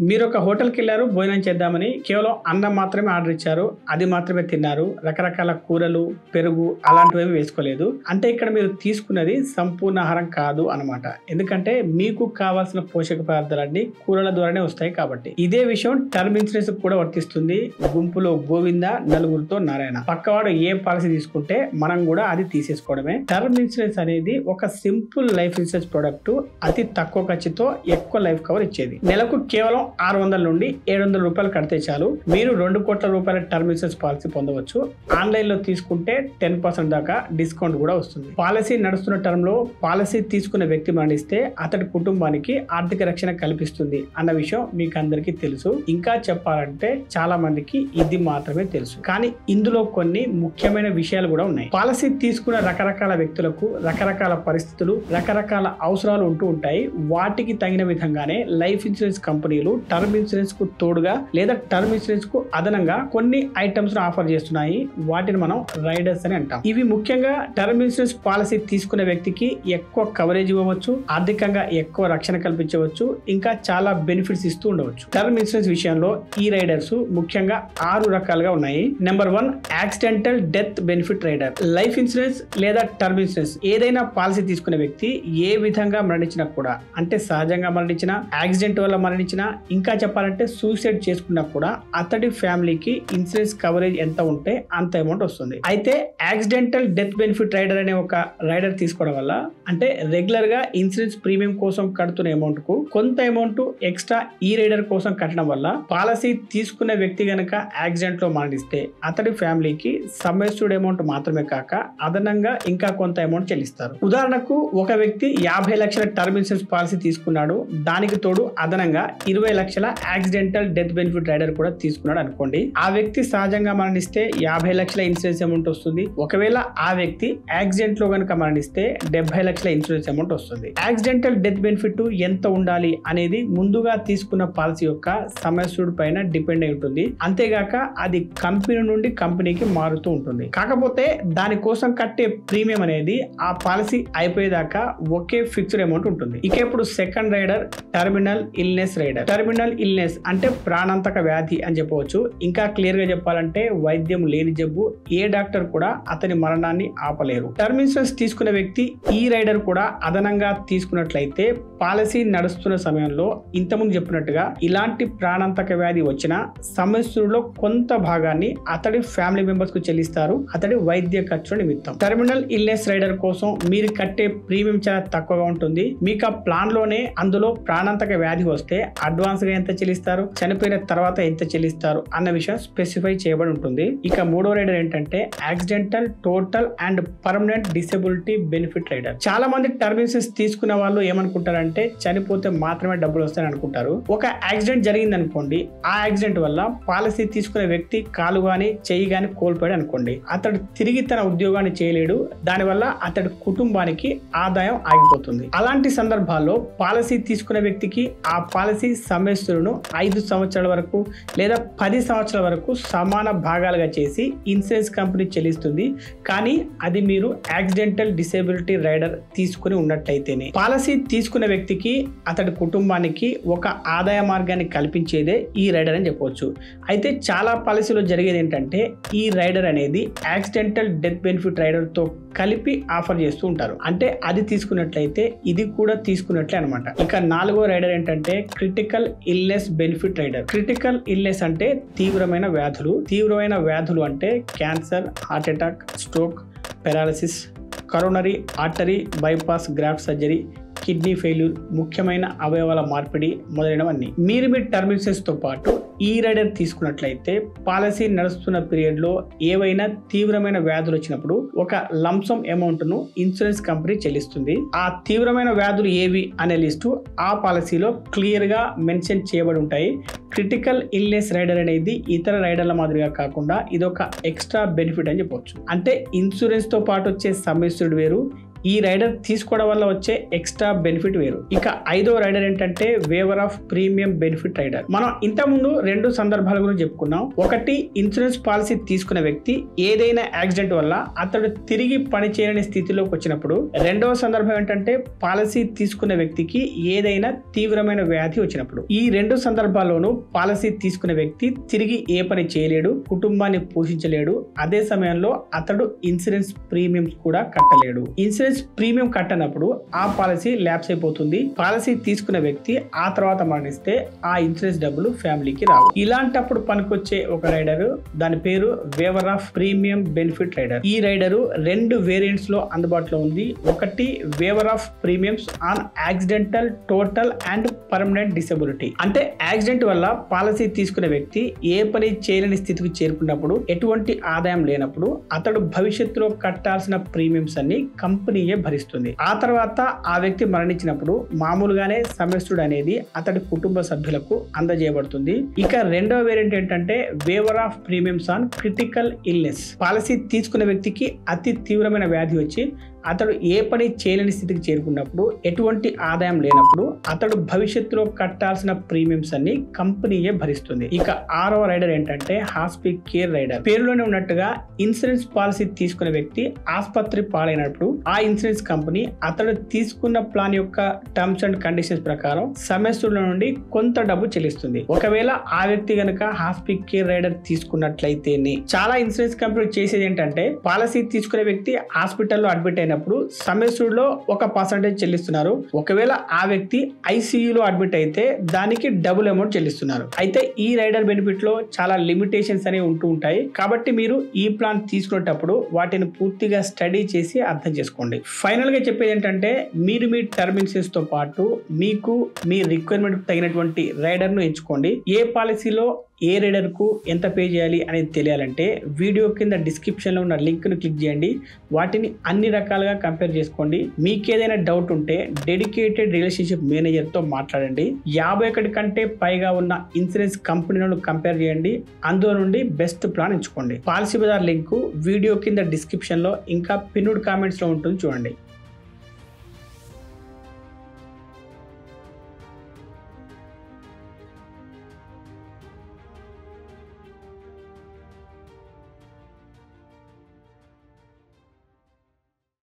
మీరు ఒక హోటల్కి వెళ్ళారు, భోజనం చేద్దామని కేవలం అన్నం మాత్రమే ఆర్డర్ ఇచ్చారు, అది మాత్రమే తిన్నారు, రకరకాల కూరలు, పెరుగు అలాంటివి వేసుకోలేదు అంటే ఇక్కడ మీరు తీసుకున్నది సంపూర్ణ ఆహారం కాదు అన్నమాట. ఎందుకంటే మీకు కావాల్సిన పోషక పదార్థాలన్నీ కూరల ద్వారానే వస్తాయి కాబట్టి. ఇదే విషయం టర్మ్ ఇన్సూరెన్స్ కూడా వర్తిస్తుంది. గుంపులో గోవింద, నలుగురితో నారాయణ. పక్కవాడు ఏ పాలసీ తీసుకుంటే మనం కూడా అది తీసేసుకోవడమే. టర్మ్ ఇన్సూరెన్స్ అనేది ఒక సింపుల్ లైఫ్ ఇన్సూరెన్స్ ప్రొడక్ట్, అతి తక్కువ ఖర్చుతో ఎక్కువ లైఫ్ కవర్ ఇచ్చేది. నెలకు కేవలం 600 నుండి 700 రూపాయలు కడితే చాలు మీరు 2 కోట్ల రూపాయల టర్మ్ ఇన్సూరెన్స్ పాలసీ పొందవచ్చు. ఆన్లైన్ లో తీసుకుంటే 10% దాకా డిస్కౌంట్ కూడా వస్తుంది. పాలసీ నడుస్తున్న టర్మ్ లో పాలసీ తీసుకున్న వ్యక్తి మరణిస్తే అతడి కుటుంబానికి ఆర్థిక రక్షణ కల్పిస్తుంది అన్న విషయం మీకు అందరికీ తెలుసు. ఇంకా చెప్పాలంటే చాలా మందికి ఇది మాత్రమే తెలుసు, కానీ ఇందులో కొన్ని ముఖ్యమైన విషయాలు కూడా ఉన్నాయి. పాలసీ తీసుకున్న రకరకాల వ్యక్తులకు రకరకాల పరిస్థితులు, రకరకాల అవసరాలు ఉంటూ ఉంటాయి. వాటికి తగిన విధంగానే లైఫ్ ఇన్సూరెన్స్ కంపెనీలు టర్మ్ ఇన్సూరెన్స్ కు తోడుగా లేదా టర్మ్ ఇన్సూరెన్స్ కు అదనంగా కొన్ని ఐటమ్స్ ను ఆఫర్ చేస్తున్నాయి. వాటిని మనం రైడర్స్ అని అంటాం. ఇవి ముఖ్యంగా టర్మ్ ఇన్సూరెన్స్ పాలసీ తీసుకున్న వ్యక్తికి ఎక్కువ కవరేజ్ ఇవ్వవచ్చు, ఆర్థికంగా ఎక్కువ రక్షణ కల్పించవచ్చు, ఇంకా చాలా బెనిఫిట్స్ ఇస్తూ ఉండవచ్చు. టర్మ్ ఇన్సూరెన్స్ విషయంలో ఈ రైడర్స్ ముఖ్యంగా 6 రకాలుగా ఉన్నాయి. Number 1, accidental death benefit rider. Life insurance లేదా టర్మ్ ఇన్సూరెన్స్ ఏదైనా పాలసీ తీసుకునే వ్యక్తి ఏ విధంగా మరణించినా కూడా, అంటే సహజంగా మరణించిన, యాక్సిడెంట్ వల్ల మరణించిన, ఇంకా చెప్పాలంటే సూసైడ్ చేసుకున్నా కూడా అతడి ఫ్యామిలీకి ఇన్సూరెన్స్ కవరేజ్ ఎంత ఉంటే అంత అమౌంట్ వస్తుంది. అయితే యాక్సిడెంటల్ డెత్ బెనిఫిట్ రైడర్ అనే ఒక రైడర్ తీసుకోవడం వల్ల, అంటే రెగ్యులర్ గా ఇన్సూరెన్స్ ప్రీమియం కోసం కడుతున్న అమౌంట్ కు కొంత అమౌంట్ ఎక్స్ట్రా ఈ రైడర్ కోసం కట్టడం వల్ల పాలసీ తీసుకున్న వ్యక్తి గనక యాక్సిడెంట్ లో మరణిస్తే అతడి ఫ్యామిలీకి సమ్మెస్యూడ్ అమౌంట్ మాత్రమే కాక అదనంగా ఇంకా కొంత అమౌంట్ చెల్లిస్తారు. ఉదాహరణకు ఒక వ్యక్తి 50 లక్షల టర్మ్ ఇన్సూరెన్స్ పాలసీ తీసుకున్నాడు, దానికి తోడు అదనంగా 20 లక్షల యాక్సిడెంటల్ డెత్ బెనిఫిట్ రైడర్ కూడా తీసుకున్నాడు అనుకోండి. ఆ వ్యక్తి సహజంగా మరణిస్తే 50 లక్షల ఇన్సూరెన్స్ అమౌంట్ వస్తుంది. ఒకవేళ ఆ వ్యక్తి యాక్సిడెంట్ లో కనుక మరణిస్తే 70 లక్షల ఇన్సూరెన్స్ అమౌంట్ వస్తుంది. యాక్సిడెంటల్ డెత్ బెనిఫిట్ ఎంత ఉండాలి అనేది ముందుగా తీసుకున్న పాలసీ యొక్క సమ్మెస్యూడ్ పైన డిపెండ్ అయి ఉంటుంది. అంతేగాక అది కంపెనీ నుండి కంపెనీకి మారుతూ ఉంటుంది. కాకపోతే దానికోసం కట్టే ప్రీమియం అనేది ఆ పాలసీ అయిపోయేదాకా ఒకే ఫిక్స్డ్ అమౌంట్ ఉంటుంది. ఇక ఇప్పుడు second rider terminal illness rider. Terminal illness అంటే ప్రాణాంతక వ్యాధి అని చెప్పవచ్చు. ఇంకా క్లియర్ గా చెప్పాలంటే వైద్యం లేని జబ్బు, ఏ డాక్టర్ కూడా అతని మరణాన్ని ఆపలేరు. టర్మ్ ఇన్సూరెన్స్ తీసుకున్న వ్యక్తి ఈ రైడర్ కూడా అదనంగా తీసుకున్నట్లయితే పాలసీ నడుస్తున్న సమయంలో ఇంతకుముందు చెప్పినట్టుగా ఇలాంటి ప్రాణాంతక వ్యాధి వచ్చిన సమస్యలో కొంత భాగాన్ని అతడి ఫ్యామిలీ మెంబర్స్ కు చెల్లిస్తారు, అతడి వైద్య ఖర్చుల నిమిత్తం. టర్మినల్ ఇల్నెస్ రైడర్ కోసం మీరు కట్టే ప్రీమియం చాలా తక్కువగా ఉంటుంది. మీకు ఆ ప్లాన్ లోనే అందులో ప్రాణాంతక వ్యాధి వస్తే అడ్వాన్స్ గా ఎంత చెల్లిస్తారు, చనిపోయిన తర్వాత ఎంత చెల్లిస్తారు అన్న విషయం స్పెసిఫై చేయబడి ఉంటుంది. ఇక మూడో రైడర్ ఏంటంటే accidental total and permanent disability benefit rider. చాలా మంది టర్మ్ ఇన్సూరెన్స్ తీసుకున్న వాళ్ళు ఏమనుకుంటారంటే చనిపోతే మాత్రమే డబ్బులు వస్తాయని అనుకుంటారు. ఒక యాక్సిడెంట్ జరిగింది అనుకోండి, ఆ యాక్సిడెంట్ వల్ల పాలసీ తీసుకునే వ్యక్తి కాలు గాని చెయ్యి గాని కోల్పోయాడు అనుకోండి, అతడు తిరిగి తన ఉద్యోగాన్ని చేయలేడు. దానివల్ల అతడి కుటుంబానికి ఆదాయం ఆగిపోతుంది. అలాంటి సందర్భాల్లో పాలసీ తీసుకునే వ్యక్తికి ఆ పాలసీ సమస్యలను 5 సంవత్సరాల వరకు లేదా 10 సంవత్సరాల వరకు సమాన భాగాలుగా చేసి ఇన్సూరెన్స్ కంపెనీ చెల్లిస్తుంది. కానీ అది మీరు యాక్సిడెంటల్ డిసేబిలిటీ రైడర్ తీసుకుని ఉన్నట్లయితేనే. పాలసీ తీసుకున్న వ్యక్తికి అతడి కుటుంబానికి ఒక ఆదాయ మార్గాన్ని కల్పించేదే ఈ రైడర్ అని చెప్పవచ్చు. అయితే చాలా పాలసీలో జరిగేది ఏంటంటే ఈ రైడర్ అనేది యాక్సిడెంటల్ డెత్ బెనిఫిట్ రైడర్ తో కలిపి ఆఫర్ చేస్తూ ఉంటారు. అంటే అది తీసుకున్నట్లయితే ఇది కూడా తీసుకున్నట్లే అనమాట. ఇక 4వ రైడర్ ఏంటంటే critical illness benefit rider. Critical illness అంటే తీవ్రమైన వ్యాధులు. తీవ్రమైన వ్యాధులు అంటే cancer, heart attack, stroke, paralysis, coronary artery bypass graft surgery, kidney failure, ముఖ్యమైన అవయవాల మార్పిడి మొదలైనవన్నీ. మీరు మీ టర్మ్ ఇన్సూరెన్స్ తో పాటు ఈ రైడర్ తీసుకున్నట్లయితే పాలసీ నడుస్తున్న పీరియడ్ లో ఏవైనా తీవ్రమైన వ్యాధులు వచ్చినప్పుడు ఒక లంసం అమౌంట్ ను ఇన్సూరెన్స్ కంపెనీ చెల్లిస్తుంది. ఆ తీవ్రమైన వ్యాధులు ఏవి అనే లిస్టు ఆ పాలసీలో క్లియర్ గా మెన్షన్ చేయబడి ఉంటాయి. క్రిటికల్ ఇల్నెస్ రైడర్ అనేది ఇతర రైడర్ల మాదిరిగా కాకుండా ఇదొక ఎక్స్ట్రా బెనిఫిట్ అని చెప్పవచ్చు. అంటే ఇన్సూరెన్స్ తో పాటు వచ్చే సమ్మెస్యూడ్ వేరు, ఈ రైడర్ తీసుకోవడం వల్ల వచ్చే ఎక్స్ట్రా బెనిఫిట్ వేరు. ఇక 5వ రైడర్ ఏంటంటే waiver of premium benefit rider. మనం ఇంతకుముందు 2 సందర్భాల గురించి చెప్పుకున్నాం. ఒకటి, ఇన్సూరెన్స్ పాలసీ తీసుకున్న వ్యక్తి ఏదైనా యాక్సిడెంట్ వల్ల అతడు తిరిగి పని చేయని స్థితిలోకి వచ్చినప్పుడు. రెండవ సందర్భం ఏంటంటే పాలసీ తీసుకున్న వ్యక్తికి ఏదైనా తీవ్రమైన వ్యాధి వచ్చినప్పుడు. ఈ 2 సందర్భాల్లోనూ పాలసీ తీసుకున్న వ్యక్తి తిరిగి ఏ పని చేయలేడు, కుటుంబాన్ని పోషించలేడు. అదే సమయంలో అతడు ఇన్సూరెన్స్ ప్రీమియం కూడా కట్టలేడు. ఇన్సూరెన్స్ ప్రీమియం కట్టనప్పుడు ఆ పాలసీ ల్యాప్స్ అయిపోతుంది. పాలసీ తీసుకున్న వ్యక్తి ఆ తర్వాత మరణిస్తే ఆ ఇన్సూరెన్స్ డబ్బులు ఫ్యామిలీకి రావు. ఇలాంటప్పుడు పనికొచ్చే ఒక రైడర్, దాని పేరు waiver of premium benefit rider. ఈ రైడర్ 2 వేరియంట్స్ లో అందుబాటులో ఉంది. ఒకటి waiver of premiums on accidental, total and permanent disability. అంటే యాక్సిడెంట్ వల్ల పాలసీ తీసుకున్న వ్యక్తి ఏ పని చేయలేని స్థితికి చేరుకున్నప్పుడు, ఎటువంటి ఆదాయం లేనప్పుడు అతడు భవిష్యత్తులో కట్టాల్సిన ప్రీమియమ్స్ అన్ని కంపెనీయే భరిస్తుంది. ఆ తర్వాత ఆ వ్యక్తి మరణించినప్పుడు మామూలుగానే సమ్యస్తుడు అనేది అతడి కుటుంబ సభ్యులకు అందజేయబడుతుంది. ఇక 2వ వేరియంట్ ఏంటంటే waiver of premiums on critical illness. Policy తీసుకున్న వ్యక్తికి అతి తీవ్రమైన వ్యాధి వచ్చి అతడు ఏ పని చేయలేని స్థితికి చేరుకున్నప్పుడు, ఎటువంటి ఆదాయం లేనప్పుడు అతడు భవిష్యత్తులో కట్టాల్సిన ప్రీమియమ్స్ అన్ని కంపెనీయే భరిస్తుంది. ఇక 6వ రైడర్ ఏంటంటే హాస్పిటల్ కేర్ రైడర్. పేరులోనే ఉన్నట్టుగా ఇన్సూరెన్స్ పాలసీ తీసుకున్న వ్యక్తి ఆసుపత్రి పాలైనప్పుడు ఆ ఇన్సూరెన్స్ కంపెనీ అతడు తీసుకున్న ప్లాన్ యొక్క టర్మ్స్ అండ్ కండిషన్స్ ప్రకారం సమస్యల నుండి కొంత డబ్బు చెల్లిస్తుంది. ఒకవేళ ఆ వ్యక్తి గనక హాస్పిటల్ కేర్ రైడర్ తీసుకున్నట్లయితేనే. చాలా ఇన్సూరెన్స్ కంపెనీ చేసేది ఏంటంటే పాలసీ తీసుకునే వ్యక్తి హాస్పిటల్లో అడ్మిట్ అయినప్పుడు సమస్యలో ఒక పర్సెంటేజ్ చెల్లిస్తున్నారు. ఒకవేళ ఆ వ్యక్తి ఐసీయూలో అడ్మిట్ అయితే దానికి డబుల్ అమౌంట్ చెల్లిస్తున్నారు. అయితే ఈ రైడర్ బెనిఫిట్ లో చాలా లిమిటేషన్స్ అనేవి ఉంటూ ఉంటాయి. కాబట్టి మీరు ఈ ప్లాన్ తీసుకునేటప్పుడు వాటిని పూర్తిగా స్టడీ చేసి అర్థం చేసుకోండి. ఫైనల్ గా చెప్పేది ఏంటంటే మీరు మీ టర్మ్ ఇన్సూరెన్స్ తో పాటు మీకు మీ రిక్వైర్మెంట్ తగినటువంటి రైడర్ ను ఎంచుకోండి. ఏ పాలసీలో ఏ రైడర్ కు ఎంత పే చేయాలి అనేది తెలియాలంటే వీడియో కింద డిస్క్రిప్షన్ లో ఉన్న లింక్ ను క్లిక్ చేయండి. వాటిని అన్ని రకాలుగా కంపేర్ చేసుకోండి. మీకు ఏదైనా డౌట్ ఉంటే డెడికేటెడ్ రిలేషన్షిప్ మేనేజర్ తో మాట్లాడండి. 51 కంటే పైగా ఉన్న ఇన్సూరెన్స్ కంపెనీలను కంపేర్ చేయండి. అందులో నుండి బెస్ట్ ప్లాన్ ఎంచుకోండి. పాలసీ బజార్ లింక్ వీడియో కింద డిస్క్రిప్షన్ లో ఇంకా పిన్నుడ్ కామెంట్స్ లో ఉంటుంది, చూడండి.